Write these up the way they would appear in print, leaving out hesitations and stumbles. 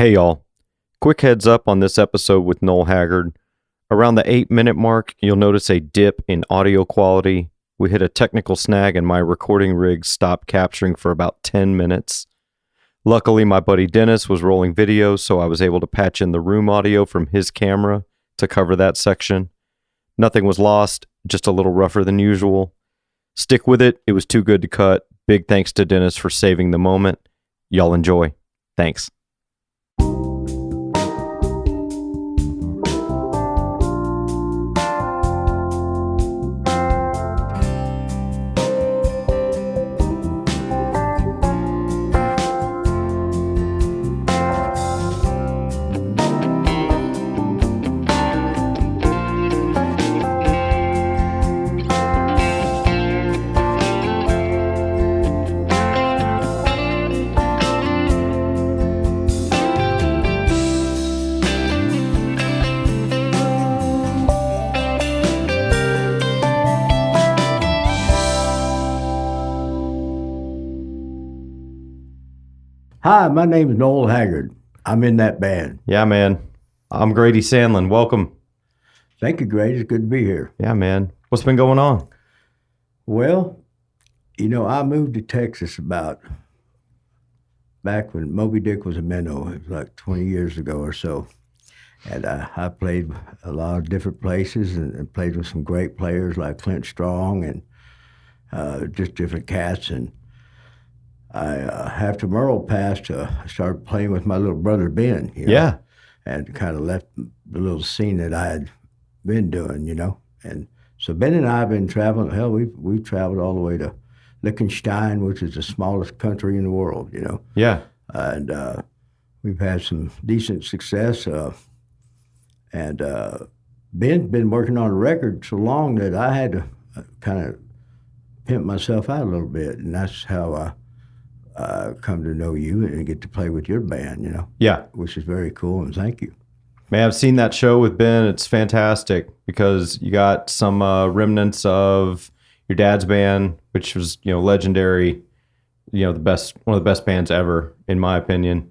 Hey y'all, quick heads up on this episode with Noel Haggard. Around the 8-minute mark, you'll notice a dip in audio quality. We hit a technical snag and my recording rig stopped capturing for about 10 minutes. Luckily, my buddy Dennis was rolling video, so I was able to patch in the room audio from his camera to cover that section. Nothing was lost, just a little rougher than usual. Stick with it, it was too good to cut. Big thanks to Dennis for saving the moment. Y'all enjoy. Thanks. Hi, my name is Noel Haggard. I'm in that band. Yeah, man. I'm Grady Sandlin. Welcome. Thank you, Grady. It's good to be here. Yeah, man. What's been going on? Well, I moved to Texas about back when Moby Dick was a minnow. It was like 20 years ago or so. And I played a lot of different places and played with some great players like Clint Strong and just different cats. And after Merle passed, I started playing with my little brother Ben. Yeah. And kind of left the little scene that I had been doing, And so Ben and I have been traveling. Hell, we've traveled all the way to Liechtenstein, which is the smallest country in the world, Yeah. And we've had some decent success. And Ben's been working on a record so long that I had to kind of pimp myself out a little bit, and that's how I come to know you and get to play with your band, Yeah. which is very cool, and thank you. Man, I've seen that show with Ben. It's fantastic because you got some remnants of your dad's band, which was, legendary, one of the best bands ever, in my opinion.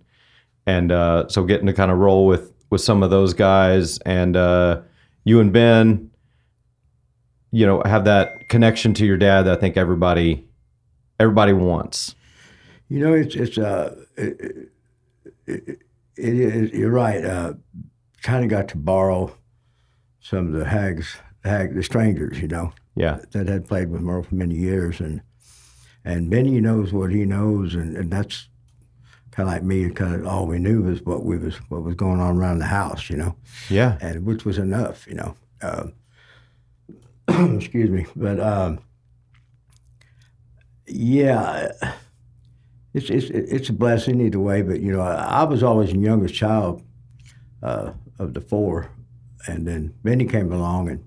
And so getting to kind of roll with some of those guys and you and Ben, have that connection to your dad that I think everybody wants. You're right. Kind of got to borrow some of the strangers, Yeah. that had played with Merle for many years, and Benny knows what he knows, and that's kind of like me. Kind of all we knew was what was going on around the house, Yeah. and which was enough, Excuse me, but yeah. It's a blessing either way, but I was always the youngest child of the four, and then Benny came along, and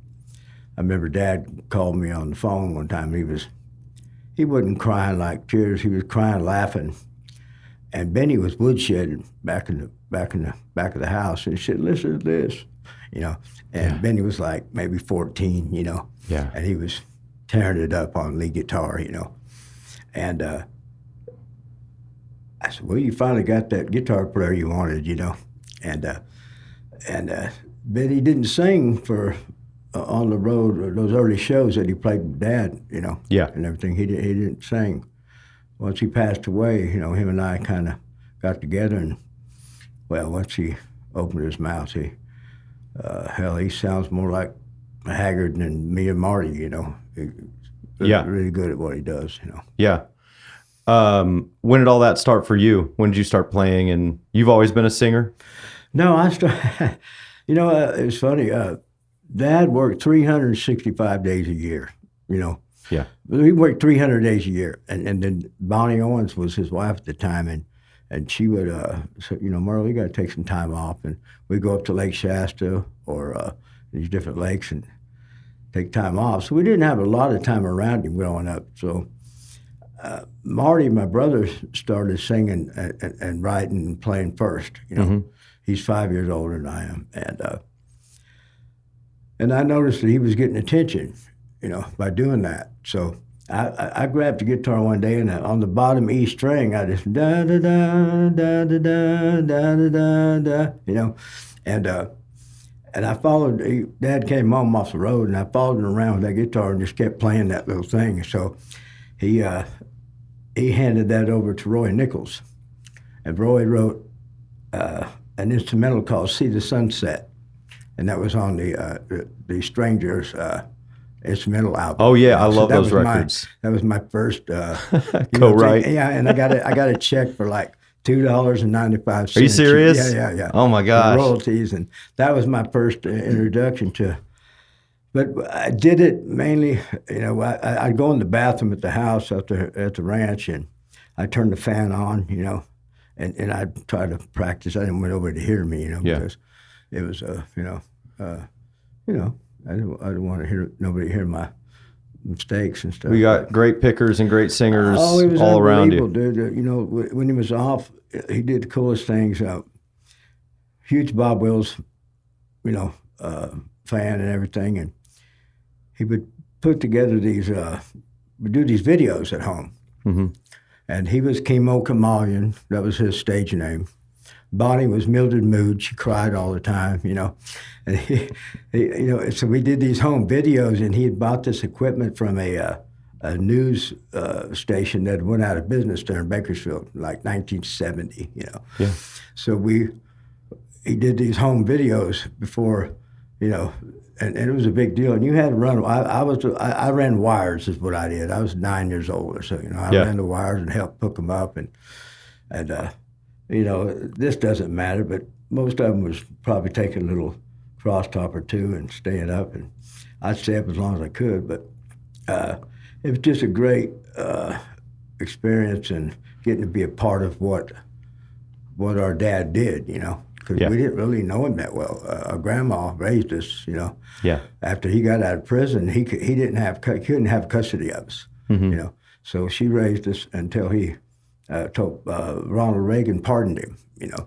I remember Dad called me on the phone one time. He wasn't crying like tears; he was crying laughing, and Benny was woodshedding back in the back of the house, and he said, "Listen to this," and Yeah. Benny was like maybe 14, Yeah. and he was tearing it up on lead guitar, and I said, "Well, you finally got that guitar player you wanted, and Benny didn't sing for on the road or those early shows that he played with Dad, Yeah. and everything. He didn't sing. Once he passed away, him and I kind of got together, and once he opened his mouth, he sounds more like Haggard than me and Marty, Yeah. really good at what he does, Yeah. When did all that start for you? When did you start playing? And you've always been a singer? No, it's funny. Dad worked 365 days a year, Yeah. He worked 300 days a year. And then Bonnie Owens was his wife at the time. And she would say, Merle, you got to take some time off. And we'd go up to Lake Shasta or these different lakes and take time off. So we didn't have a lot of time around him growing up. So Marty, my brother, started singing and writing and playing first. Mm-hmm. He's 5 years older than I am, and I noticed that he was getting attention, by doing that. So I grabbed the guitar one day, and on the bottom E string, I just da da da da da da da da da da, you know, and I followed. Dad came home off the road, and I followed him around with that guitar and just kept playing that little thing. So he handed that over to Roy Nichols, and Roy wrote an instrumental called "See the Sunset," and that was on the Strangers. Instrumental album. Oh yeah, I love those records. That was my first co-write. Yeah, and I got a check for like $2.95. Are you serious? Yeah. Oh my gosh. Royalties, and that was my first introduction to. But I did it mainly, I'd go in the bathroom at the house at the ranch, and I'd turn the fan on, and I'd try to practice. I didn't want nobody to hear me, because it was, I didn't want to hear nobody hear my mistakes and stuff. We got great pickers and great singers he was all around you. Dude. When he was off, he did the coolest things. Huge Bob Wills, fan and everything, and he would put together would do these videos at home. Mm-hmm. And he was Chemo Chameleon. That was his stage name. Bonnie was Mildred Mood. She cried all the time, And so we did these home videos, and he had bought this equipment from a news station that went out of business there in Bakersfield, like 1970, Yeah. So he did these home videos before, and it was a big deal. And you had to run. I ran wires is what I did. I was 9 years old or so. I ran the wires and helped hook them up, and this doesn't matter, but most of them was probably taking a little cross-top or two and staying up, and I'd stay up as long as I could. But it was just a great experience, and getting to be a part of what our dad did, because we didn't really know him that well. Our grandma raised us, Yeah. After he got out of prison, he couldn't have custody of us, Mm-hmm. So she raised us until he told Ronald Reagan pardoned him,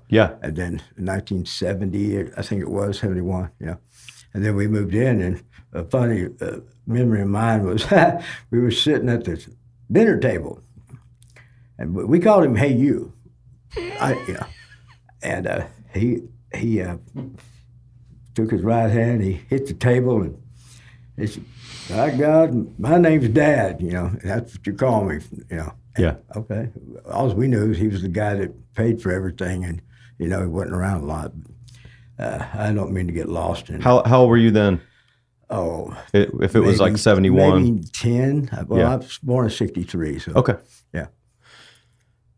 Yeah. And then in 1970, I think it was 71, And then we moved in, and a funny memory of mine was we were sitting at the dinner table, and we called him "Hey You," and he took his right hand, he hit the table, and he said, "By God, my name's Dad, that's what you call me, Yeah. Okay. All we knew is he was the guy that paid for everything, and he wasn't around a lot. I don't mean to get lost in. How old were you then? Oh, if it was like 71, maybe 10. Well, I was born in '63, so okay. Yeah.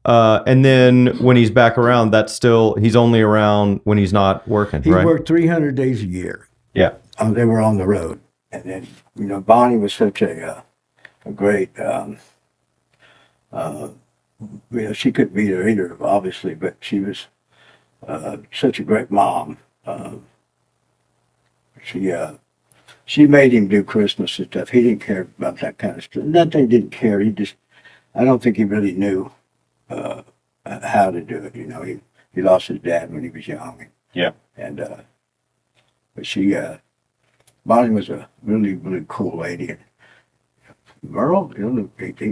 And then when he's back around, he's only around when he's not working, He right? worked 300 days a year. Yeah. They were on the road, and then Bonnie was such a great. She couldn't be there either, obviously, but she was such a great mom. She made him do Christmas and stuff. He didn't care about that kind of stuff. Not that he didn't care. I don't think he really knew how to do it. He lost his dad when he was young. Yeah. And but Bonnie was a really, really cool lady. And Merle,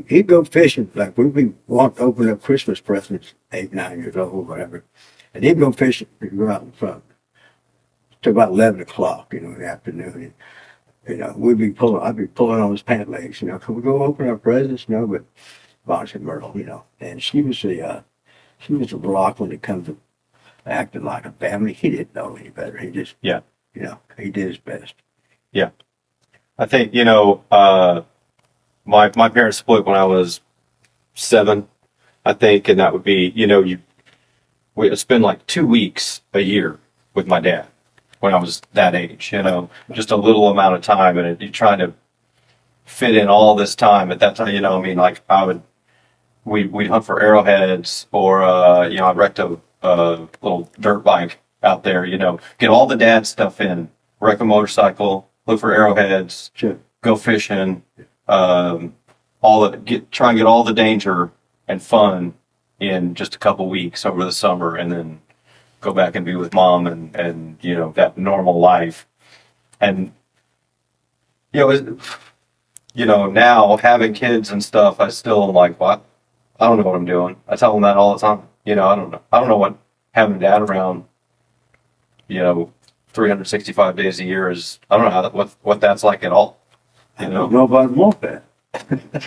he'd go fishing. Like we walked to open up Christmas presents, 8, 9 years old, whatever. And he'd go fishing. He'd go out in front. Till about 11 o'clock, in the afternoon. And, I'd be pulling on his pant legs, can we go open our presents? No, but Bonnie said, Merle, and she was a rock when it comes to acting like a family. He didn't know any better. He just, Yeah. He did his best. Yeah. I think, my parents split when I was 7, I think, and that would be, we would spend like 2 weeks a year with my dad when I was that age, just a little amount of time, and you're trying to fit in all this time at that time, like we'd hunt for arrowheads, or, I wrecked a little dirt bike out there, get all the dad stuff in, wreck a motorcycle, look for arrowheads, Sure. go fishing, try and get all the danger and fun in just a couple weeks over the summer, and then go back and be with mom and that normal life. And now having kids and stuff, I still am like, what? I don't know what I'm doing. I tell them that all the time. I don't know. I don't know what having dad around, you know, 365 days a year is. I don't know what that's like at all. Nobody wants that.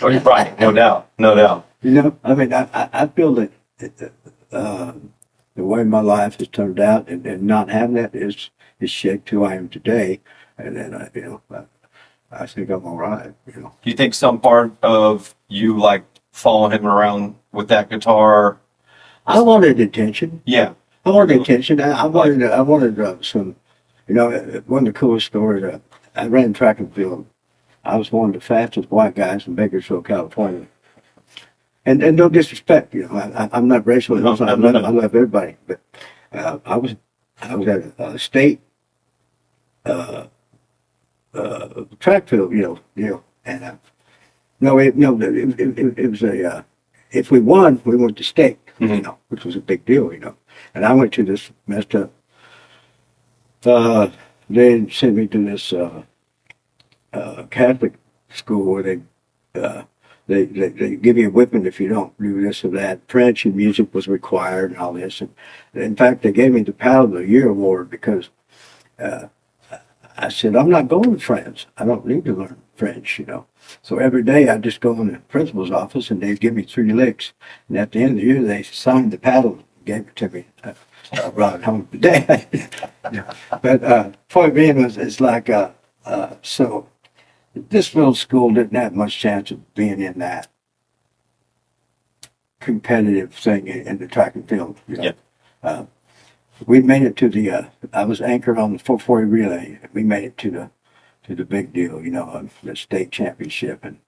Oh, you're right. No doubt. No doubt. I mean, I feel that the way my life has turned out and not having that is shaped who I am today. And then, I think I'm all right. Do you think some part of you like following him around with that guitar? I wanted attention. Yeah. I wanted attention. I wanted some, one of the coolest stories, I ran track and field. I was one of the fastest white guys in Bakersfield, California. And no disrespect, I'm not racial. No, I love everybody. But I was at a state track field, and it was a if we won, we went to state, which was a big deal, And I went to this messed up. They sent me to this Catholic school where they give you a whipping if you don't do this or that. French and music was required and all this. And in fact, they gave me the Paddle of the Year award because I said, I'm not going to France. I don't need to learn French, So every day I just go in the principal's office and they'd give me 3 licks. And at the end of the year, they signed the paddle and gave it to me. I brought it home today. But point being was, it's like, so this little school didn't have much chance of being in that competitive thing in the track and field. Yeah. We made it to the. I was anchored on the 440 relay. We made it to the big deal, the state championship, and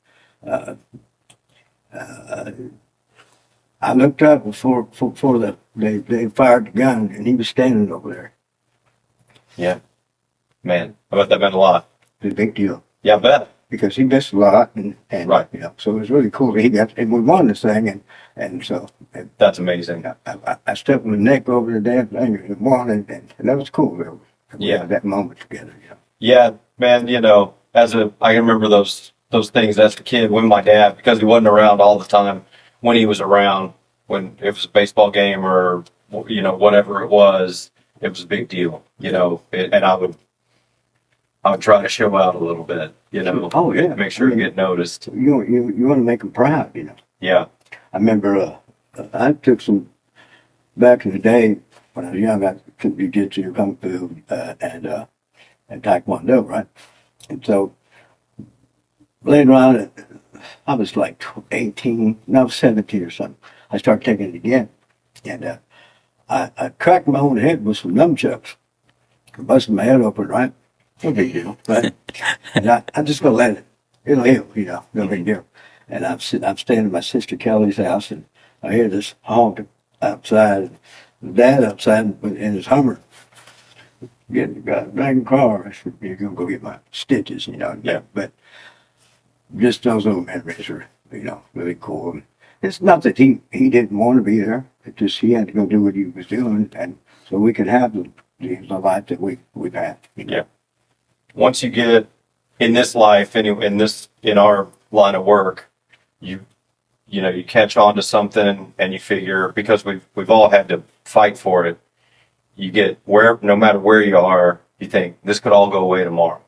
I looked up before they fired the gun, and he was standing over there. Yeah, man, I bet that meant a lot. It's a big deal. Yeah, I bet. Because he missed a lot, and right. So it was really cool. He got, and we won this thing, and so that's amazing. I stepped my neck over the damn thing and won, and that was cool. We had that moment together. Yeah, man. I can remember those things as a kid when my dad, because he wasn't around all the time. When he was around, when it was a baseball game or whatever it was a big deal. And I would try to show out a little bit, Oh yeah. Make sure you get noticed. You want to make them proud, Yeah. I remember I took some back in the day when I was young. I took jiu-jitsu, kung fu, and taekwondo, right? And so later on, I was like 18, no, 17 or something. I started taking it again, and I cracked my own head with some nunchucks, busted my head open, right? No big deal, right? And I'm just gonna let it. It'll heal, no big deal. And I'm staying at my sister Kelly's house, and I hear this honk outside. Dad outside in his Hummer, getting the goddamn car. I said, "You're gonna go get my stitches," Yeah. But just those little memories are, really cool. And it's not that he didn't want to be there. It just he had to go do what he was doing, and so we could have the life that we've had. Yeah. Once you get in this life, in our line of work, you catch on to something and you figure, because we've all had to fight for it. You get no matter where you are, you think this could all go away tomorrow.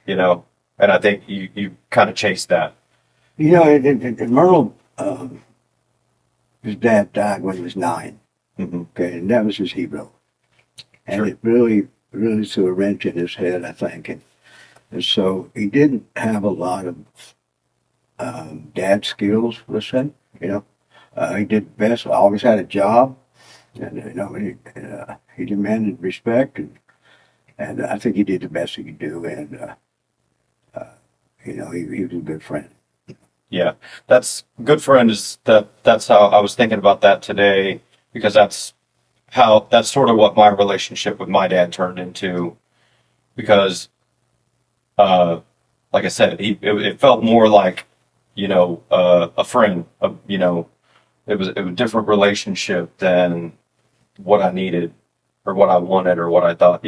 And I think you kind of chase that. And Merle, his dad died when he was 9. Mm-hmm. Okay, and that was his hero. And Sure. it really threw a wrench in his head, I think. And so he didn't have a lot of dad skills, let's say. He did the best. Always had a job, and he demanded respect, and I think he did the best he could do. And he was a good friend. Yeah, that's good friend is that's how I was thinking about that today, because that's sort of what my relationship with my dad turned into, because like I said, it felt more like a friend. It was a different relationship than what I needed or what I wanted or what I thought,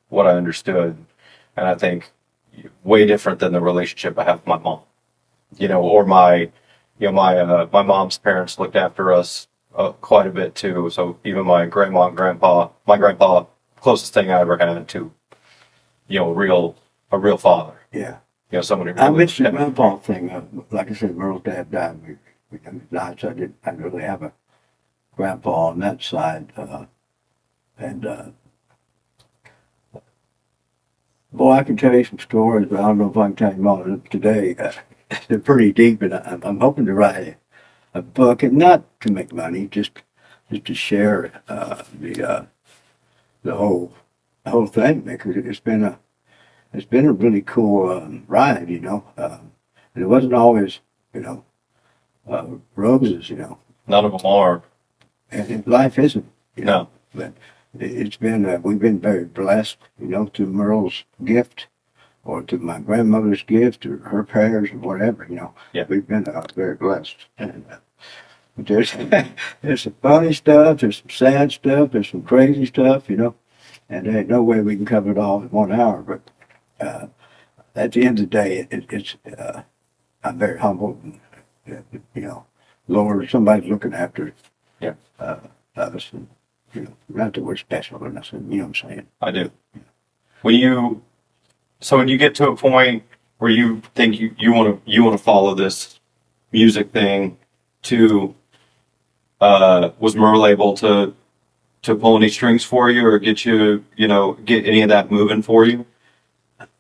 what I understood. And I think way different than the relationship I have with my mom. Or my mom's parents looked after us quite a bit too. So even my grandma and my grandpa, closest thing I ever had to, a real father. Yeah. Someone who I really mentioned the grandpa thing. Like I said, Merle's dad died. We died, so I didn't really have a grandpa on that side. And boy, I can tell you some stories, but I don't know if I can tell you them all today. They're pretty deep, and I'm hoping to write a book, and not to make money, just to share the whole thing, because it's been a really cool ride, and it wasn't always, roses, none of them are. and life isn't, No. but it's been, we've been very blessed, through Merle's gift, or to my grandmother's gift, or her prayers, or whatever, Yeah. We've been very blessed. And but there's some funny stuff, there's some sad stuff, there's some crazy stuff, and there ain't no way we can cover it all in 1 hour. But at the end of the day, it's I'm very humbled, and, Lord, somebody's looking after Yeah. us, and not that we're special or nothing, you know what I'm saying? I do. When you get to a point where you think you want to follow this music thing, was Merle able to pull any strings for you, or get get any of that moving for you?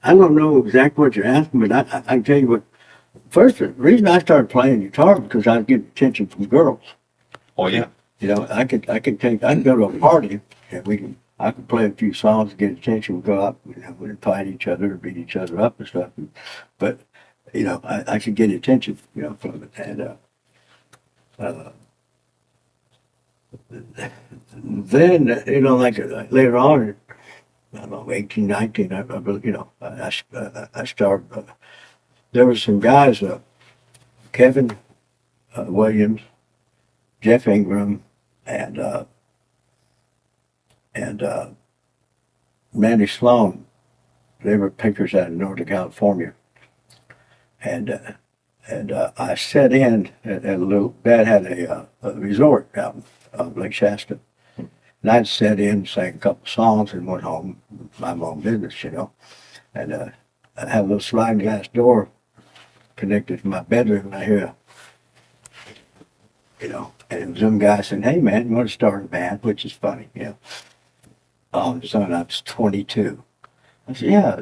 I don't know exactly what you're asking, but I can tell you what. First, the reason I started playing guitar because I was getting attention from girls. Oh yeah. I could go to a party and I could play a few songs and get attention, go up, we'd fight each other or beat each other up and stuff. But, I could get attention, from it. And then, like later on, I don't know, 18, 19, I started, there were some guys, Kevin Williams, Jeff Ingram, and Randy Sloan. They were pickers out of Northern California, and I sat in at a little. Dad had a resort out on Lake Shasta, and I'd sat in, sang a couple songs, and went home, my own business, And I had a little sliding glass door connected to my bedroom, and I hear and it was some guy saying, "Hey man, you want to start a band?" Which is funny, All of a sudden I was 22. I said, "Yeah,"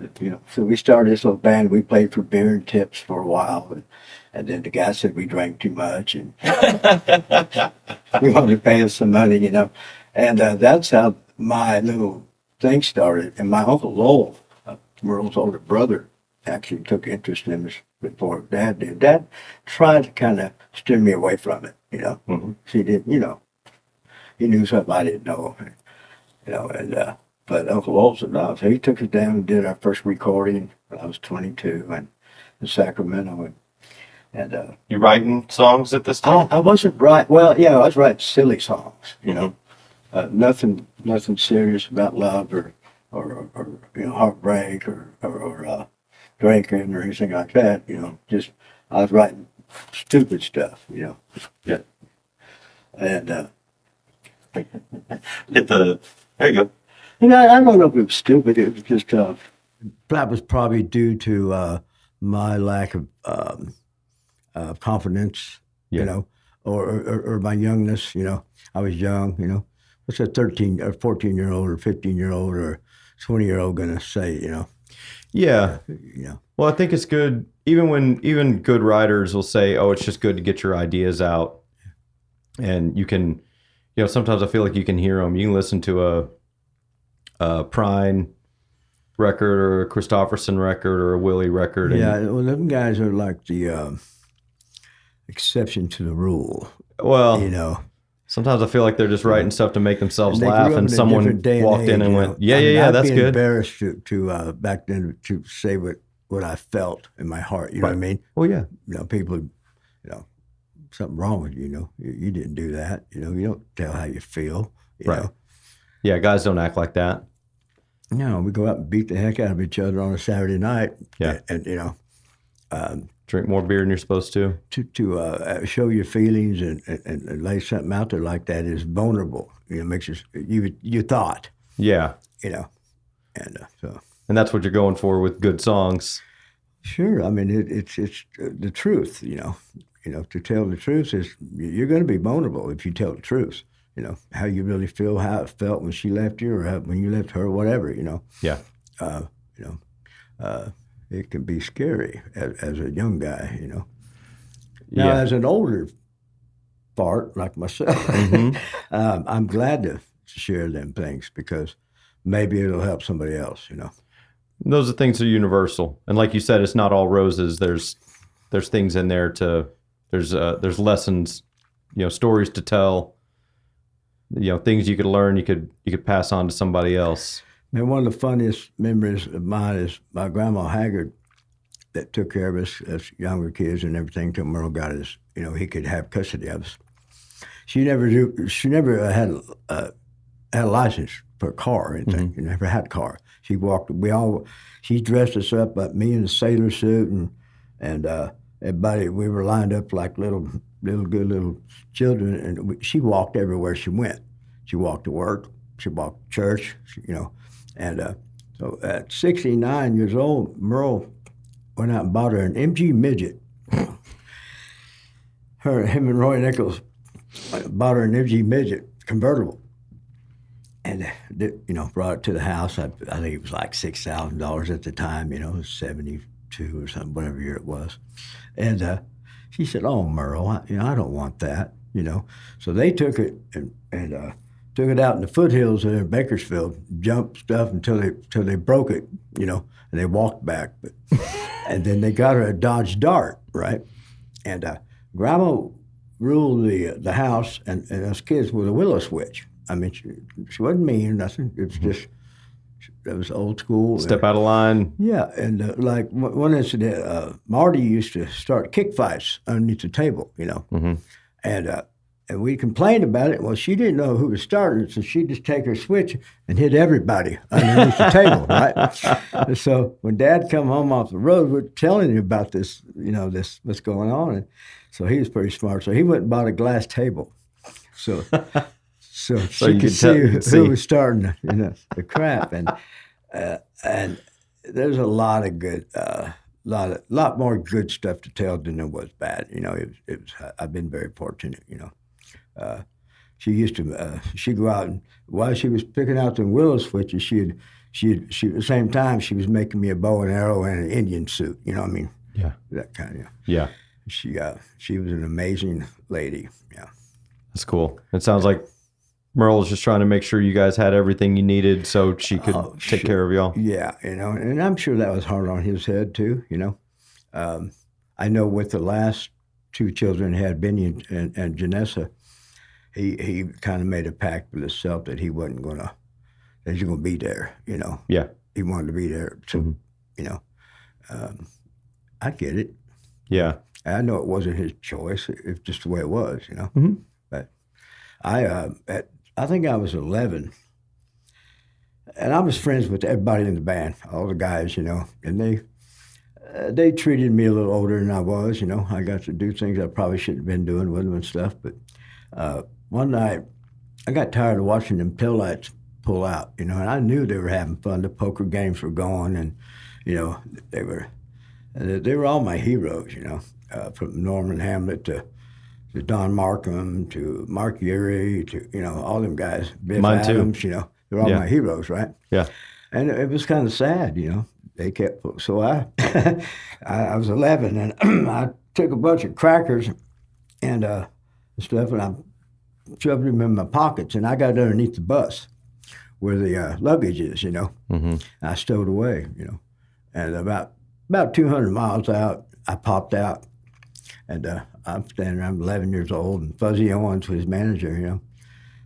So we started this little band. We played for beer and tips for a while, and then the guy said we drank too much, and we wanted to pay us some money, And that's how my little thing started. And my uncle Lowell, Merle's older brother, actually took interest in us before Dad did. Dad tried to kind of steer me away from it, Mm-hmm. He did, he knew something I didn't know, but Uncle Lowell said no. So he took us down and did our first recording when I was 22 in Sacramento. And You writing songs at this time? I wasn't right. Well, yeah, I was writing silly songs, Mm-hmm. Nothing serious about love or heartbreak or drinking or anything like that. Just I was writing stupid stuff. Yeah. And There you go. I don't know if it was stupid. It was just that was probably due to my lack of confidence. Yeah. Or my youngness. I was young. What's a 13 or 14-year-old or 15-year-old or 20-year-old gonna say? Yeah. Well, I think it's good. Even good writers will say, "Oh, it's just good to get your ideas out," and you can, sometimes I feel like you can hear them. You can listen to a Prine record or a Christofferson record or a Willie record. Yeah, well, them guys are like the exception to the rule. Well, sometimes I feel like they're just writing stuff to make themselves laugh, and someone walked in and went, "Yeah, that's good." I'd be embarrassed to back then to say what I felt in my heart. You know what I mean? Well, yeah. People, something wrong with you. You didn't do that. You don't tell how you feel. Right. Yeah, guys don't act like that. we go out and beat the heck out of each other on a Saturday night. Yeah. And Drink more beer than you're supposed to. To show your feelings and lay something out there like that is vulnerable. Makes you thought. Yeah. And so. And that's what you're going for with good songs. Sure. I mean, it's the truth. To tell the truth is you're going to be vulnerable if you tell the truth. How you really feel, how it felt when she left you, or when you left her, whatever. Yeah. It can be scary as a young guy. Now, as an older fart like myself, I'm glad to share them things because maybe it'll help somebody else. Those are things that are universal, and like you said, it's not all roses. There's things in there there's lessons, stories to tell, things you could learn, you could pass on to somebody else. Man, one of the funniest memories of mine is my grandma Haggard that took care of us as younger kids and everything till Merle got us, he could have custody of us. She never had a license for a car or anything. She never had a car. She dressed us up, like me in a sailor suit and everybody, we were lined up like little children, and she walked everywhere she went. She walked to work, she walked to church, and so at 69 years old, Merle went out and bought her an MG midget. Him and Roy Nichols bought her an MG midget convertible, and brought it to the house. I think it was like $6,000 at the time. It was 72 or something, whatever year it was. And she said, "Oh, Merle, I don't want that." So they took it and took it out in the foothills there in Bakersfield, jumped stuff until they broke it, and they walked back. And then they got her a Dodge Dart, right? And Grandma ruled the house and us kids with a willow switch. I mean, she wasn't mean or nothing. It was just, that was old school. Step out of line. Yeah, and like one incident, Marty used to start kick fights underneath the table, and we complained about it. Well, she didn't know who was starting, so she'd just take her switch and hit everybody underneath the table, right? And so when Dad come home off the road, we're telling him about this, this what's going on. And so he was pretty smart. So he went and bought a glass table. So she could see who was starting the crap. And there's a lot of good, lot more good stuff to tell than there was bad. It was. I've been very fortunate. She used to. She'd go out and while she was picking out the willow switches, she at the same time she was making me a bow and arrow and an Indian suit. Yeah. That kind of. Yeah. She was an amazing lady. Yeah. That's cool. It sounds like Merle was just trying to make sure you guys had everything you needed so she could take care of y'all. Yeah, and I'm sure that was hard on his head too, I know with the last two children he had, Benny and Janessa, he kind of made a pact with himself that he wasn't going to be there, Yeah. He wanted to be there. So, I get it. Yeah. I know it wasn't his choice. It's just the way it was, But I think I was 11, and I was friends with everybody in the band, all the guys, and they treated me a little older than I was, I got to do things I probably shouldn't have been doing with them and stuff. But one night, I got tired of watching them taillights pull out, and I knew they were having fun. The poker games were going, and they were all my heroes, from Norman Hamlet to Don Markham, to Mark Urey, to, all them guys. Biff Mine Adams, too. They're all my heroes, right? Yeah. And it was kind of sad, They kept, so I was 11, and I took a bunch of crackers and stuff, and I shoved them in my pockets, and I got underneath the bus where the luggage is, I stowed away, And about 200 miles out, I popped out. And I'm standing there, I'm 11 years old, and Fuzzy Owens was his manager,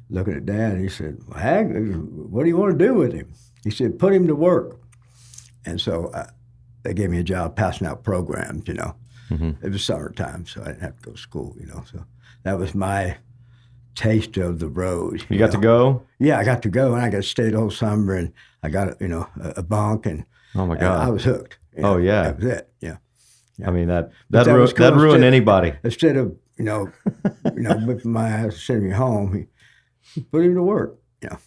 looking at Dad. And he said, well, Hag, what do you want to do with him? He said, put him to work. And so they gave me a job passing out programs, It was summertime, so I didn't have to go to school, So that was my taste of the road. You got to go? Yeah, I got to go, and I got to stay the whole summer, and I got a bunk, and Oh my and God. I was hooked. Oh yeah. That was it. Yeah. I mean that was cool. that ruined anybody. Instead of whipping my ass and sending me home, he put him to work.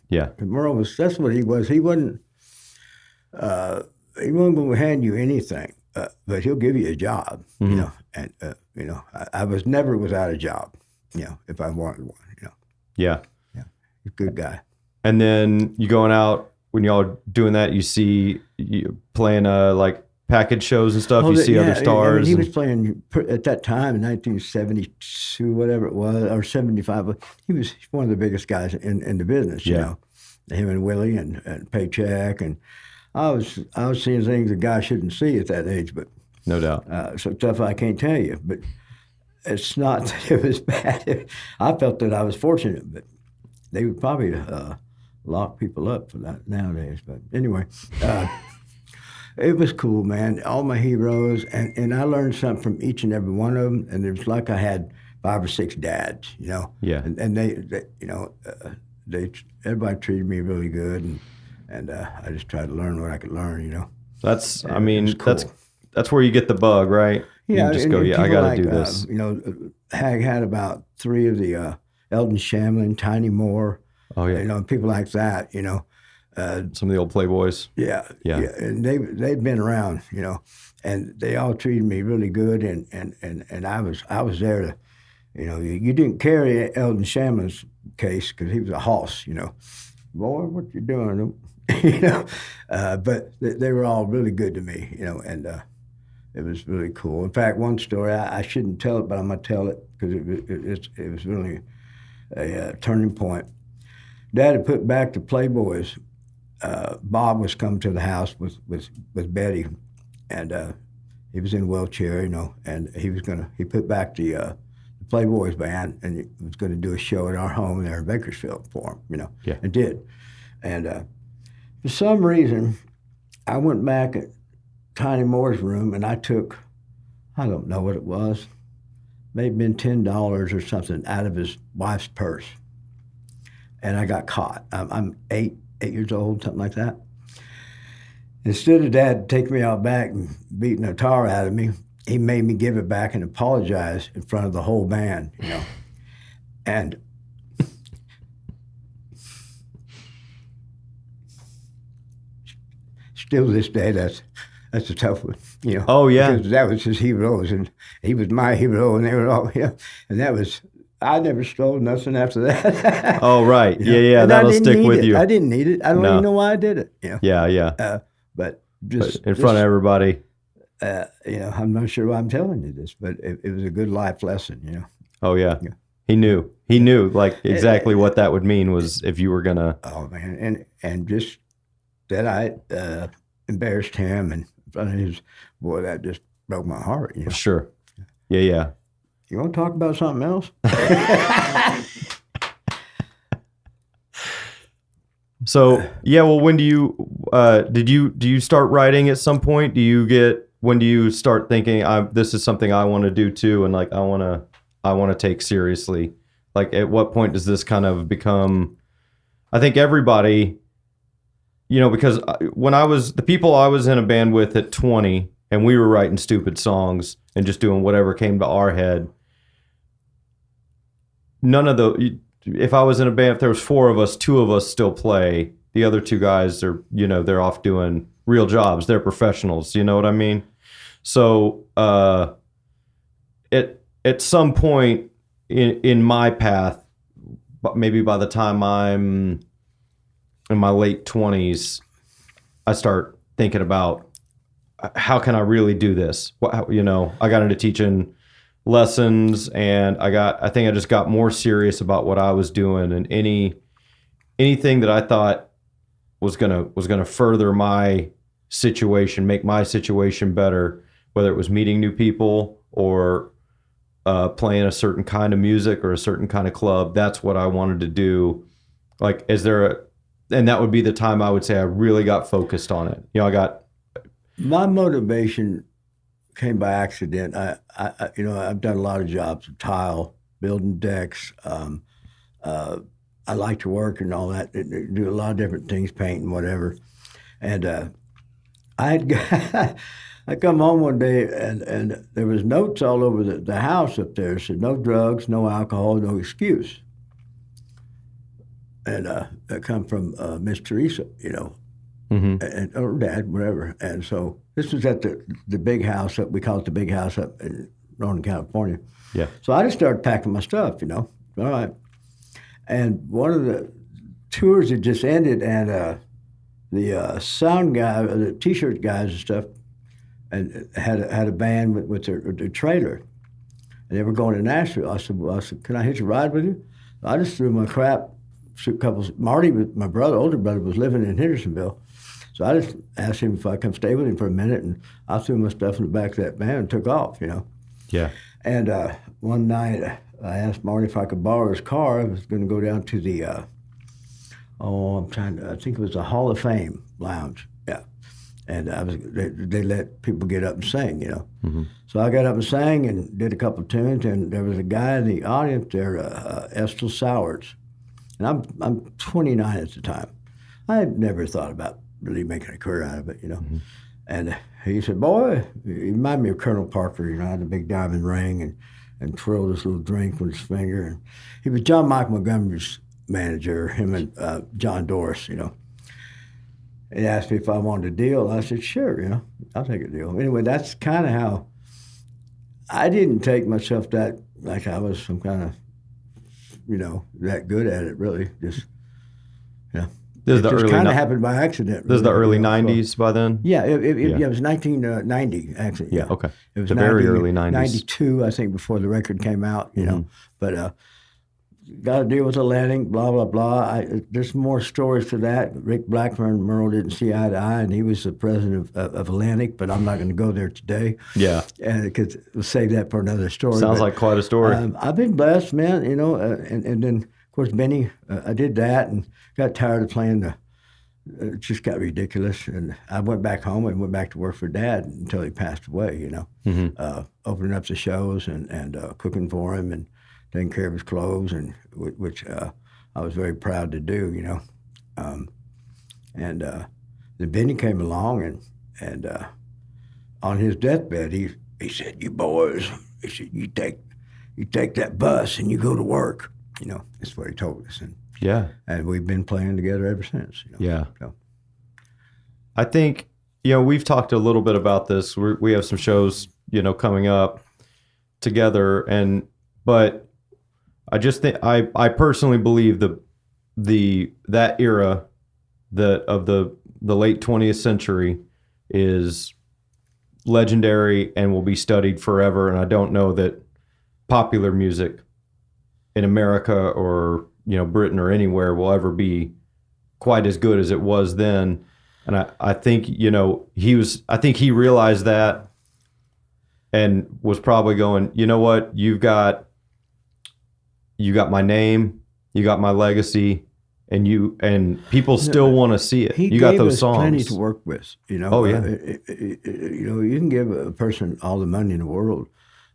Yeah. And Merle that's what he was. He wasn't going to hand you anything, but he'll give you a job. And I was never without a job. If I wanted one. Yeah. Yeah, he's a good guy. And then you going out when y'all doing that, you see you playing like package shows and stuff. You see other stars. I mean, he was playing at that time in 1972, whatever it was, or 75. He was one of the biggest guys in the business. Him and Willie and Paycheck, and I was seeing things a guy shouldn't see at that age, but no doubt. So stuff I can't tell you, but it's not that it was bad. I felt that I was fortunate, but they would probably lock people up for that nowadays. But anyway, it was cool, man. All my heroes, and I learned something from each and every one of them. And it was like I had 5 or 6 dads, Yeah. And they everybody treated me really good, and I just tried to learn what I could learn, That's, and I mean, cool. that's where you get the bug, right? Yeah, you just and go, I got to do like, this. Hag had about 3 of the Eldon Shamlin, Tiny Moore, Oh yeah, people like that, some of the old Playboys. Yeah. And they'd been around, and they all treated me really good, and I was there to, you didn't carry Eldon Shamlin's case because he was a hoss, boy, what you doing, but they were all really good to me, and it was really cool. In fact, one story I shouldn't tell it, but I'm gonna tell it because it was really a turning point. Dad had put back the Playboys. Bob was coming to the house with Betty, and he was in a wheelchair, and he put back the Playboys band, and he was going to do a show at our home there in Bakersfield for him, and did. And for some reason, I went back at Tiny Moore's room, and I took, I don't know what it was, maybe been $10 or something out of his wife's purse, and I got caught. I'm 8 years old, something like that. Instead of Dad taking me out back and beating a tar out of me, he made me give it back and apologize in front of the whole band, And still to this day, that's a tough one, Oh yeah, because that was his heroes, and he was my hero, and they were all, and that was. I never stole nothing after that. Oh right, yeah, And that'll stick with you. I didn't need it. I don't even know why I did it. Yeah. But just in front of everybody. I'm not sure why I'm telling you this, but it was a good life lesson. Oh yeah. He knew like exactly what that would mean was if you were gonna. Oh man, and just that I embarrassed him in front of his boy. That just broke my heart. Sure. Yeah. You want to talk about something else? So yeah, well, when do you start writing at some point? When do you start thinking this is something I want to do too, and like I want to take seriously? Like at what point does this kind of become? I think everybody, because when the people I was in a band with at 20, and we were writing stupid songs and just doing whatever came to our head. If I was in a band, if there was 4 of us, 2 of us still play. The other 2 guys are, they're off doing real jobs. They're professionals. You know what I mean? So, at some point in my path, maybe by the time I'm in my late 20s, I start thinking about how can I really do this? I got into teaching lessons, and I think I just got more serious about what I was doing, and anything that I thought was gonna further my situation, make my situation better, whether it was meeting new people or playing a certain kind of music or a certain kind of club. That's what I wanted to do. Like, and that would be the time I would say I really got focused on it. My motivation came by accident. I've done a lot of jobs, tile, building decks, I like to work and all that, do a lot of different things, paint and whatever. And I come home one day and there was notes all over the house up there. It said no drugs, no alcohol, no excuse. And that come from Miss Teresa, and or Dad, whatever. And so this was at the big house up. We call it the big house up in Northern California. Yeah. So I just started packing my stuff, All right. And one of the tours had just ended, and the sound guy, the T-shirt guys and stuff, and had a band with their trailer, and they were going to Nashville. I said, can I hitch a ride with you? I just threw my crap. Marty, my older brother, was living in Hendersonville, so I just asked him if I come stay with him for a minute, and I threw my stuff in the back of that van and took off, Yeah. And one night I asked Marty if I could borrow his car. I was going to go down to the, I think it was the Hall of Fame lounge, yeah. And they let people get up and sing, Mm-hmm. So I got up and sang and did a couple of tunes, and there was a guy in the audience there, Estel Sowards. And I'm 29 at the time. I had never thought about really making a career out of it, Mm-hmm. And he said, boy, he reminded me of Colonel Parker, had a big diamond ring and twirled this little drink with his finger. And he was John Michael Montgomery's manager, him and John Doris, He asked me if I wanted a deal. I said, sure, I'll take a deal. Anyway, that's kind of how I didn't take myself that, like I was some kind of, that good at it, really. Just, This is it the just kind of happened by accident. This is the really, early 90s by then? Yeah, it was 1990, actually. Yeah, okay. It was the very early 90s. 92, I think, before the record came out, But got to deal with Atlantic, blah, blah, blah. There's more stories to that. Rick Blackburn and Merle didn't see eye to eye, and he was the president of Atlantic, but I'm not going to go there today. Yeah. Because we'll save that for another story. Sounds like quite a story. I've been blessed, man, and then, of course, Benny, I did that and got tired of playing it just got ridiculous. And I went back home and went back to work for Dad until he passed away, opening up the shows and cooking for him and taking care of his clothes, and which I was very proud to do, and then Benny came along, and on his deathbed, he said, "You boys," he said, "you take that bus and you go to work." That's what he told us, and we've been playing together ever since. Yeah. So. I think we've talked a little bit about this. We have some shows coming up together, but I just think I personally believe that era of the late 20th century is legendary and will be studied forever. And I don't know that popular music in America or Britain or anywhere will ever be quite as good as it was then. And I think he realized that and was probably going, you know what, you got my name, you got my legacy, and people still want to see it. You got those songs. Plenty to work with. Oh yeah. You can give a person all the money in the world.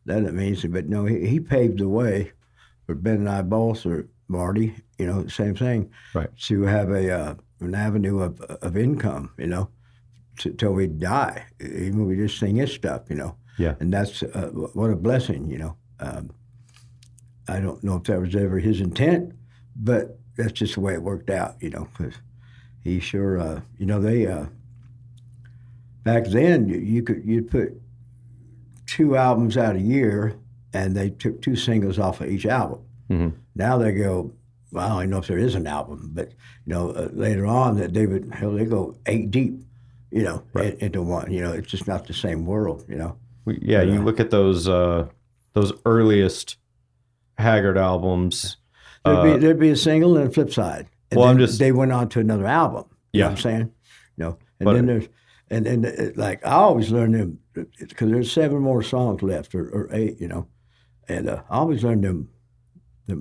That means it. But no, he paved the way for Ben and I both, or Marty. Same thing. Right. To have an avenue of income. Till we die. Even we just sing his stuff. Yeah. And that's what a blessing. I don't know if that was ever his intent, but that's just the way it worked out, because he sure, they, back then you'd put 2 albums out a year and they took 2 singles off of each album. Mm-hmm. Now they go, well, I don't even know if there is an album, but, later on that they go 8 deep, right. into one, it's just not the same world, Yeah, you look at those earliest Haggard albums. There'd be a single and a flip side. And well, then they went on to another album. You know what I'm saying? And then there's, and like I always learn them, because there's 7 more songs left, or 8, and I always learn them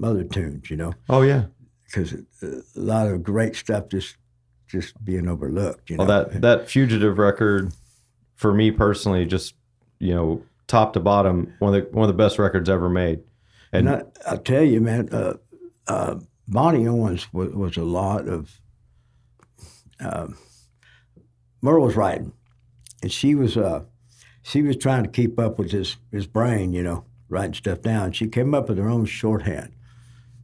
other tunes, Oh yeah. Because a lot of great stuff just being overlooked, Well, that Fugitive record, for me personally, just top to bottom, one of the best records ever made. And I'll tell you, man, Bonnie Owens was a lot of. Merle was writing, and she was trying to keep up with his brain, writing stuff down. She came up with her own shorthand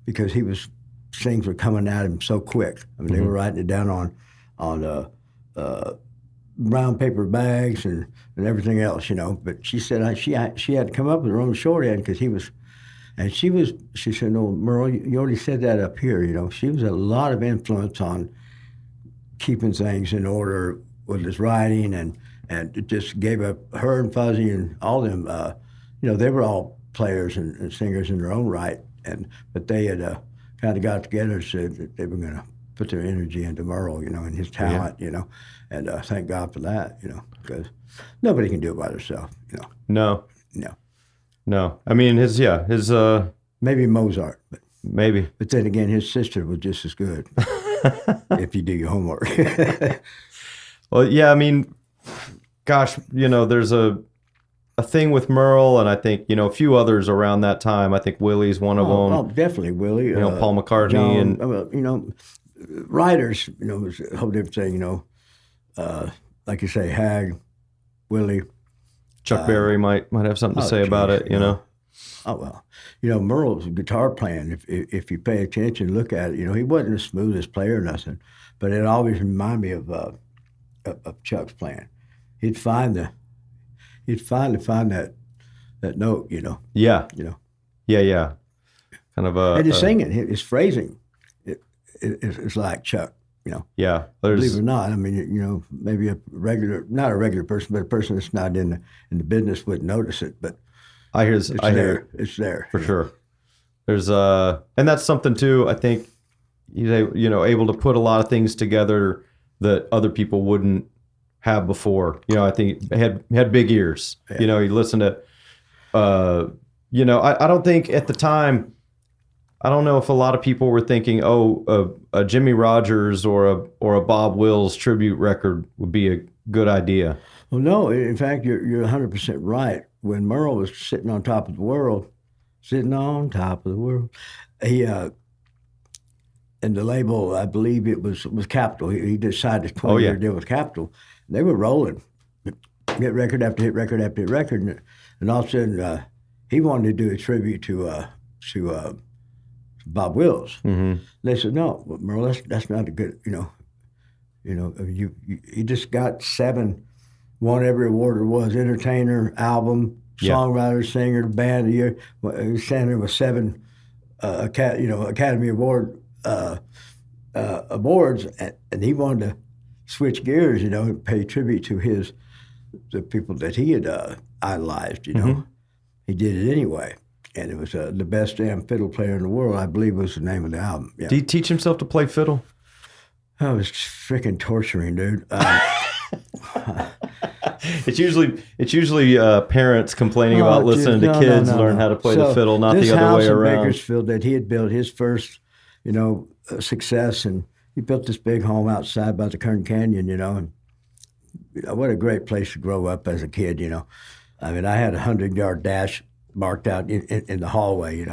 because things were coming at him so quick. I mean, they were writing it down on brown paper bags and everything else, But she said she had to come up with her own shorthand because she said, no, Merle, you already said that up here, She was a lot of influence on keeping things in order with his writing, and it just gave up her and Fuzzy and all them, they were all players and singers in their own right, but they had kind of got together and said that they were going to put their energy into Merle, and his talent, and thank God for that, because nobody can do it by themselves, No. No. No. I mean, his maybe Mozart, but maybe. But then again, his sister was just as good if you do your homework. Well, yeah, I mean, gosh, there's a thing with Merle, and I think, a few others around that time. I think Willie's one of them. Oh, definitely Willie. Paul McCartney. John, writers, was a whole different thing, like you say, Hag, Willie. Chuck Berry might have something to say about it, Oh, well. Merle's guitar playing, if you pay attention, look at it, he wasn't the smoothest player or nothing, but it always reminded me of Chuck's playing. He'd finally find that note, Yeah. Yeah. Kind of and his singing, his phrasing, it's like Chuck, Yeah. Believe it or not, I mean, maybe not a regular person, but a person that's not in the business wouldn't notice it, but it's there. For sure. There's and that's something too, I think he's able to put a lot of things together that other people wouldn't have before. I think he had big ears. Yeah. He listened to I don't think at the time, I don't know if a lot of people were thinking, a Jimmy Rogers or a Bob Wills tribute record would be a good idea. Well, no, in fact, you're 100% right. When Merle was sitting on top of the world, he and the label, I believe it was Capitol. He decided to 20-year deal with Capitol. They were rolling, hit record after hit record after hit record, and all of a sudden he wanted to do a tribute to Bob Wills. Mm-hmm. They said, no, Merle, that's not a good, he just got 7. Won every award there was: entertainer, album, songwriter, singer, band of the year. He was standing there with 7, Academy Award awards, and he wanted to switch gears, and pay tribute to the people that he had idolized. Mm-hmm. He did it anyway, and it was the best damn fiddle player in the world, I believe, was the name of the album. Yeah. Did he teach himself to play fiddle? That was freaking torturing, dude. It's usually parents complaining about listening to kids learn how to play the fiddle, not the other way around. This house in Bakersfield that he had built his first, success, and he built this big home outside by the Kern Canyon, and what a great place to grow up as a kid, I mean, I had a 100-yard dash marked out in the hallway,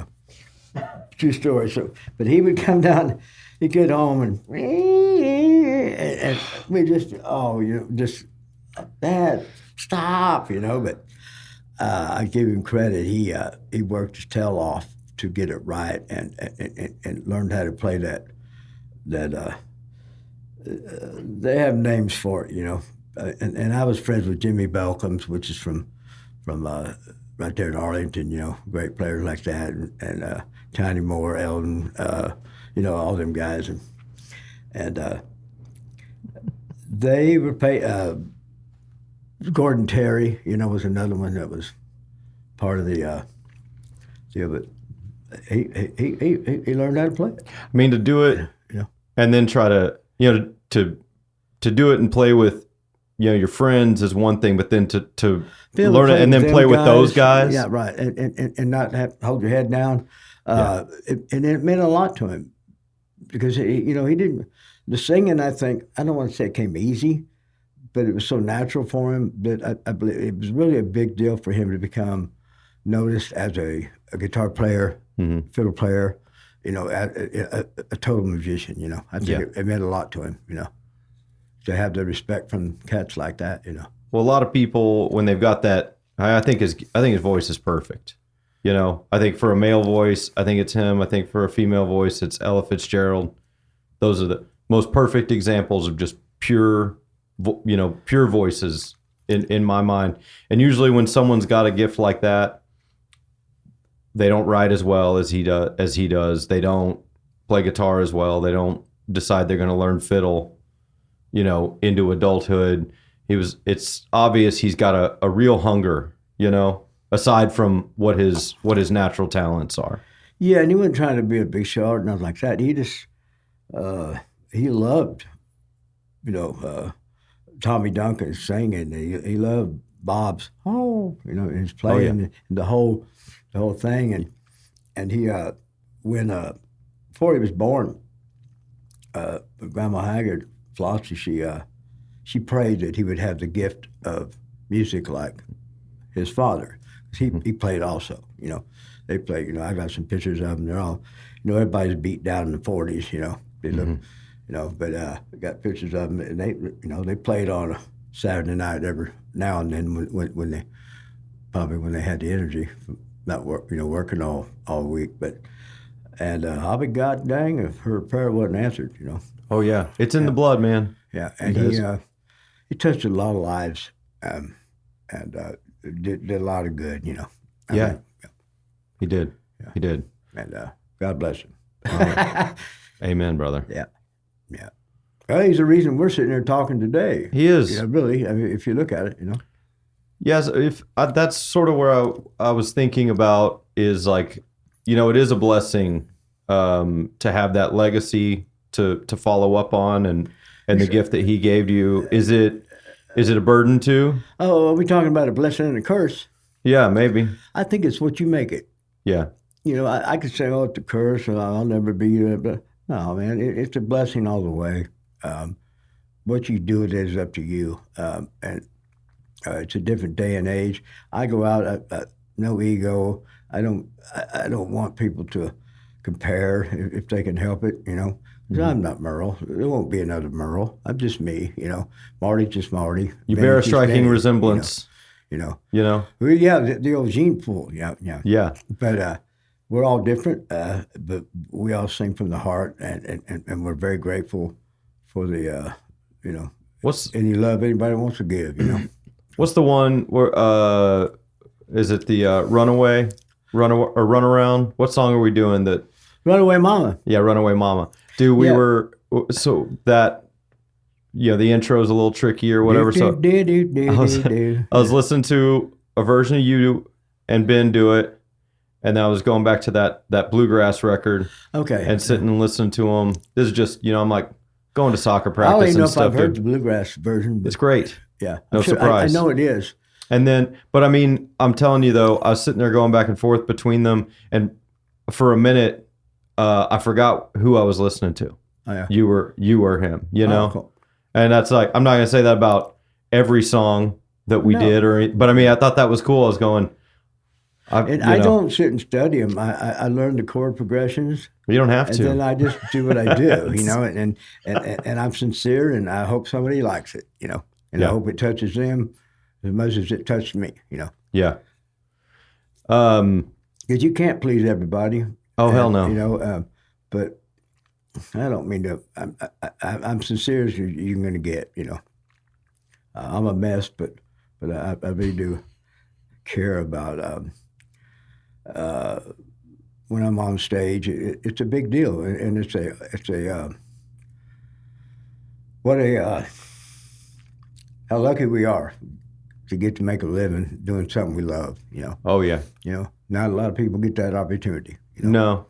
True story. So, but he would come down, he'd get home and we just, Dad, stop, but I give him credit. He worked his tail off to get it right and learned how to play that they have names for it, and I was friends with Jimmy Belcombs, which is from right there in Arlington, great players like that, and Tiny Moore, Eldon, all them guys, and they were Gordon Terry, was another one that was part of the deal, but he learned how to play it. I mean, to do it, and then try to, to do it and play with, your friends is one thing, but then to learn it and then play with those guys. Yeah, right, and not have to hold your head down. And it meant a lot to him because he didn't. The singing, I think, I don't want to say it came easy, but it was so natural for him that I believe it was really a big deal for him to become noticed as a guitar player, fiddle player, a total musician. I think it meant a lot to him. To have the respect from cats like that. Well, a lot of people when they've got that, I think his voice is perfect. I think for a male voice, I think it's him. I think for a female voice, it's Ella Fitzgerald. Those are the most perfect examples of just pure voices in my mind. And usually when someone's got a gift like that, they don't write as well as he does. They don't play guitar as well. They don't decide they're going to learn fiddle, into adulthood. It's obvious he's got a real hunger, aside from what his natural talents are. Yeah, and he wasn't trying to be a big shot or nothing like that. He just he loved, Tommy Duncan singing. He loved Bob's his playing and the whole thing. And he when before he was born, Grandma Haggard, Flossie, she prayed that he would have the gift of music like his father. He played also, They played, I got some pictures of them. They're all, everybody's beat down in the 40s, They look, but I got pictures of them, and they played on a Saturday night every now and then when they had the energy from not working all week. And I'll be god dang if her prayer wasn't answered, Oh yeah, it's in the blood, man. Yeah, and he touched a lot of lives, and did a lot of good, He did. Yeah. He did. And God bless him. Amen, brother. Yeah. Well, he's the reason we're sitting here talking today. He is. Really. I mean, if you look at it, Yes, that's sort of where I was thinking about is like, it is a blessing to have that legacy to follow up on and the gift that he gave you. Is it a burden too? Oh, are we talking about a blessing and a curse? Yeah, maybe. I think it's what you make it. Yeah. I could say, oh, it's a curse, or I'll never be there. But no, man, it's a blessing all the way. What you do with it is up to you. And it's a different day and age. I go out, no ego. I don't want people to compare if they can help it, Mm-hmm. I'm not Merle. There won't be another Merle. I'm just me, Marty's just Marty. You bear a striking resemblance. Well, yeah, the old gene pool, yeah. But we're all different, but we all sing from the heart, and we're very grateful for the, any love anybody wants to give, What's the one where, is it the Runaway, Run Around? What song are we doing that? Runaway Mama. Yeah, Runaway Mama. Dude, we were, so that, the intro is a little tricky or whatever. So I was listening to a version of you and Ben do it, and then I was going back to that bluegrass record. Okay. And sitting and listening to them. This is just, I'm like going to soccer practice I don't even know and stuff. if I've heard the bluegrass version. But it's great. Yeah. No surprise. I know it is. And then, but I mean, I'm telling you though, I was sitting there going back and forth between them, and for a minute, I forgot who I was listening to. Oh, yeah. You were him, Oh, cool. And that's like, I'm not going to say that about every song that we did, but I mean, I thought that was cool. I was going, I don't sit and study them. I learn the chord progressions. You don't have to. And then I just do what I do, and I'm sincere, and I hope somebody likes it, and I hope it touches them as much as it touched me, Yeah. Because you can't please everybody. Oh, hell no. But I don't mean to. I'm sincere as you're going to get. I'm a mess, but I really do care about when I'm on stage. It's a big deal, and it's a how lucky we are to get to make a living doing something we love. Oh yeah. Not a lot of people get that opportunity. No.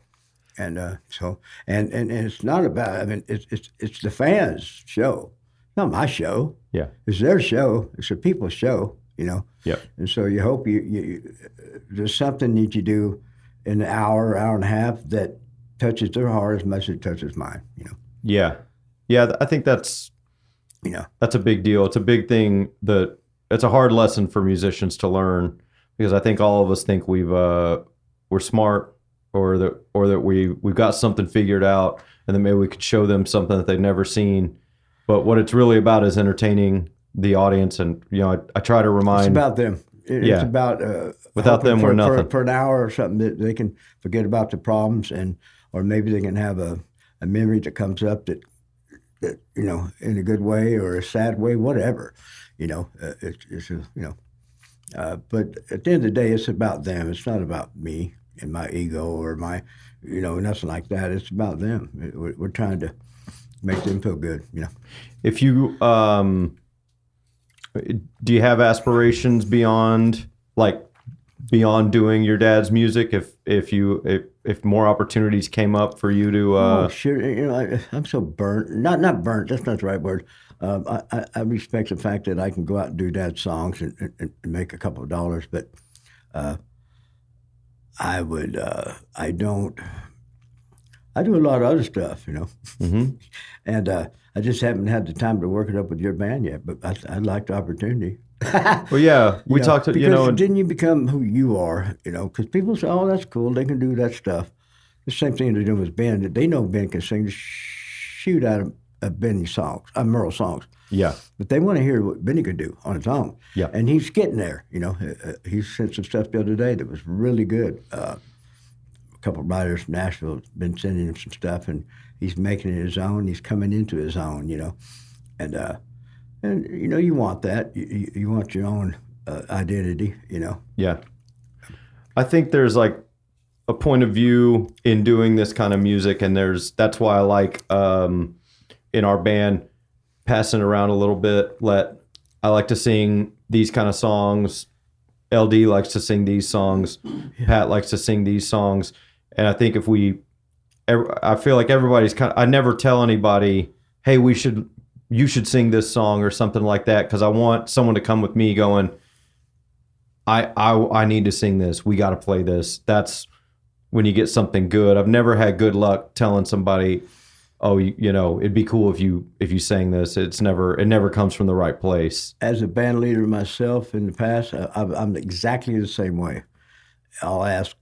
And so it's not about. I mean, it's the fans' show, not my show. Yeah, it's their show. It's the people's show. Yeah. And so you hope you there's something that you do in an hour and a half that touches their heart as much as it touches mine. Yeah. I think that's that's a big deal. It's a big thing it's a hard lesson for musicians to learn, because I think all of us think we're smart or that we've got something figured out, and then maybe we could show them something that they've never seen. But what it's really about is entertaining the audience, and I try to remind. It's about them. It's about without them, we're nothing. For an hour or something that they can forget about the problems, or maybe they can have a memory that comes up that in a good way or a sad way, whatever. But at the end of the day, it's about them. It's not about me and my ego or my, nothing like that. It's about them. We're trying to make them feel good. If you do you have aspirations beyond doing your dad's music? If more opportunities came up for you to sure. I'm so burnt. Not burnt. That's not the right word. I respect the fact that I can go out and do dad's songs and make a couple of dollars, but I do a lot of other stuff, Mm-hmm. And I just haven't had the time to work it up with your band yet, but I'd like the opportunity. Well, yeah, we talked to, then you become who you are, because people say, oh, that's cool, they can do that stuff. The same thing they're doing with Ben. They know Ben can sing the shoot out of Benny's songs, Merle's songs. Yeah. But they want to hear what Benny could do on his own. Yeah. And he's getting there, He sent some stuff the other day that was really good. A couple of writers from Nashville have been sending him some stuff, and he's making it his own. He's coming into his own, And you want that. You want your own identity, Yeah. I think there's like a point of view in doing this kind of music, and that's why I like in our band passing around a little bit. I like to sing these kind of songs. LD likes to sing these songs. Yeah. Pat likes to sing these songs. And I think I feel like everybody's I never tell anybody, hey, you should sing this song or something like that, because I want someone to come with me going, I need to sing this. We got to play this. That's when you get something good. I've never had good luck telling somebody, oh, it'd be cool if you sang this. It never comes from the right place. As a band leader myself in the past, I'm exactly the same way. I'll ask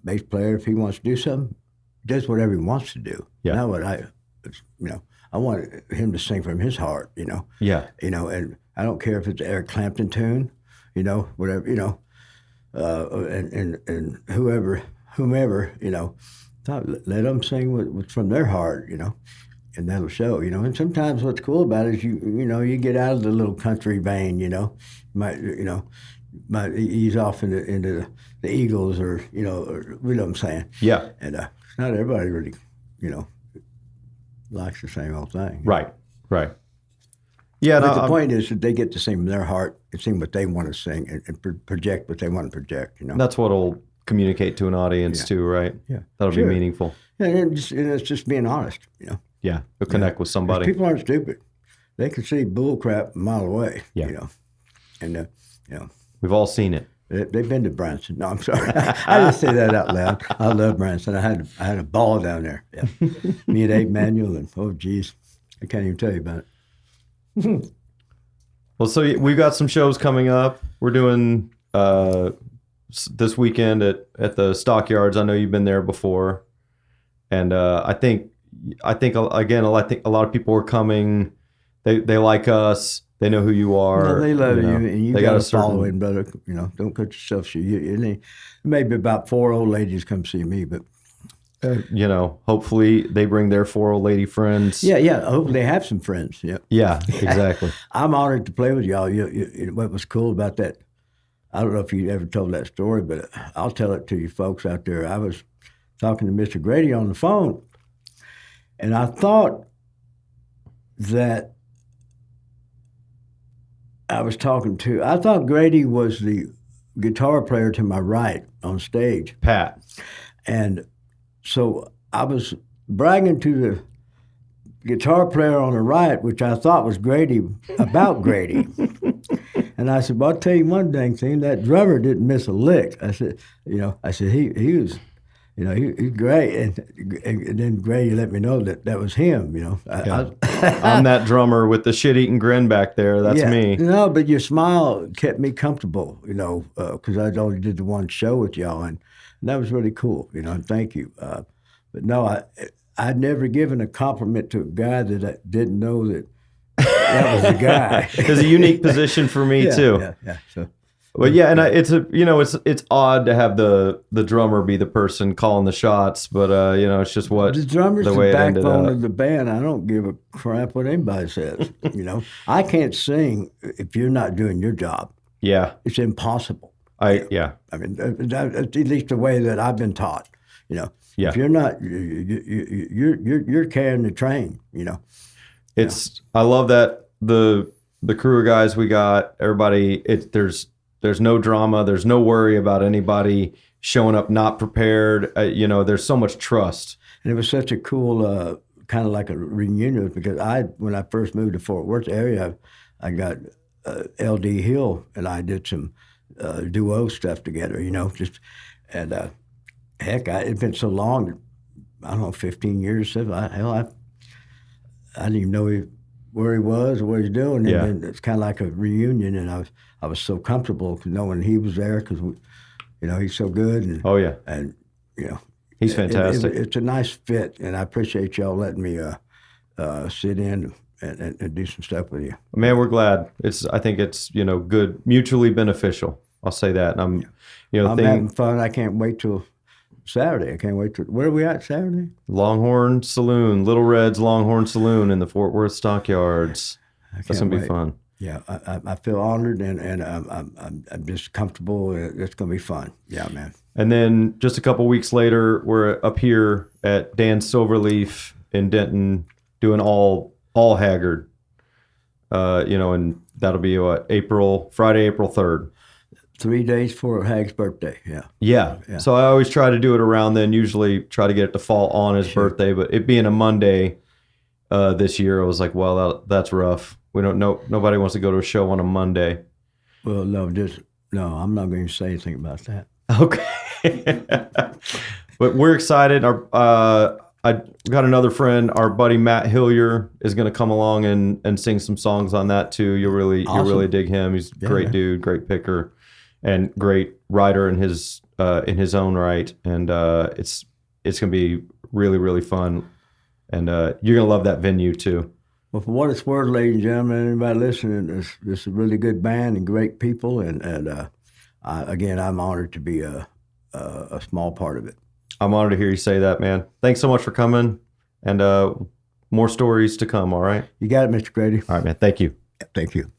bass player if he wants to do something. He does whatever he wants to do. Yeah. Not what I want him to sing from his heart, Yeah. And I don't care if it's an Eric Clapton tune, whatever, and whomever, let them sing what's from their heart, and that'll show, And sometimes what's cool about it is you get out of the little country vein, might ease off into the Eagles or what I'm saying. Yeah. And not everybody really, likes the same old thing. Right. Yeah. But the point is that they get to sing from their heart and sing what they want to sing and project what they want to project. That's what'll communicate to an audience too, right? Yeah, that'll be meaningful. Yeah, and it's just being honest. Yeah, you'll connect with somebody. People aren't stupid; they can see bull crap a mile away. Yeah. And we've all seen it. They've been to Branson. No, I'm sorry. I didn't say that out loud. I love Branson. I had a ball down there. Yeah. Me and Abe Manuel, and oh geez, I can't even tell you about it. Well, so we've got some shows coming up. We're doing this weekend at the Stockyards. I know you've been there before, and I think again, I think a lot of people are coming. They like us. They know who you are. No, they love you, and you got a certain following, brother. Don't cut yourself short. Maybe about 4 old ladies come see me, but hopefully they bring their 4 old lady friends. Yeah. Hopefully they have some friends. Yeah. Yeah, exactly. I'm honored to play with y'all. What was cool about that? I don't know if you ever told that story, but I'll tell it to you folks out there. I was talking to Mr. Grady on the phone, and I thought that I thought Grady was the guitar player to my right on stage. Pat. And so I was bragging to the guitar player on the right, which I thought was Grady, about Grady. And I said, well, I'll tell you one dang thing, that drummer didn't miss a lick. I said, he was, he's great. And then Grady let me know that was him, I'm that drummer with the shit-eating grin back there. That's me. No, but your smile kept me comfortable, because I only did the one show with y'all. And And that was really cool, you know, and thank you. But no, I'd never given a compliment to a guy that I didn't know that was the guy. It's a unique position for me too. Yeah. So, But yeah, and it's odd to have the drummer be the person calling the shots, but it's just what the drummer's the way the it ended backbone up. of the band. I don't give a crap what anybody says. You know, I can't sing if you're not doing your job. Yeah, It's impossible. yeah. I mean, that's at least the way that I've been taught. You know, Yeah. if you're not, you're carrying the train. You know, I love that the crew of guys we got, everybody. There's no drama. There's no worry about anybody showing up not prepared. There's so much trust. and it was such a cool kind of like a reunion because when I first moved to Fort Worth area, I got L.D. Hill and I did some duo stuff together. You know, heck, it'd been so long. I don't know, 15 years. I didn't even know where he was or what he's doing. Yeah. And then it's kind of like a reunion, and I was so comfortable knowing he was there because, he's so good. And, Oh yeah, and he's fantastic. it's a nice fit, and I appreciate y'all letting me sit in and do some stuff with you. Man, we're glad. I think it's good, mutually beneficial. I'll say that. And I'm having fun. I can't wait till Saturday. I can't wait till. Where are we at Saturday? Longhorn Saloon, Little Red's Longhorn Saloon in the Fort Worth Stockyards. That's gonna be fun. Yeah, I feel honored and I'm just comfortable. It's gonna be fun. Yeah, man. And then just a couple weeks later, we're up here at Dan Silverleaf in Denton doing all Haggard. And that'll be Friday, April 3rd. 3 days for Hag's birthday. Yeah. Yeah. So I always try to do it around then. Usually try to get it to fall on his birthday, but it being a Monday this year, I was like, well, that's rough. We don't know. Nobody wants to go to a show on a Monday. Well, no, I'm not going to say anything about that. Okay. But we're excited. I got another friend, our buddy Matt Hillier, is going to come along and sing some songs on that too. You'll really dig him. He's a great dude, great picker, and great writer in his own right. And it's going to be really, really fun. And you're going to love that venue too. Well, for what it's worth, ladies and gentlemen, anybody listening, this is a really good band and great people. And again, I'm honored to be a small part of it. I'm honored to hear you say that, man. Thanks so much for coming, and more stories to come, all right? You got it, Mr. Grady. All right, man. Thank you. Thank you.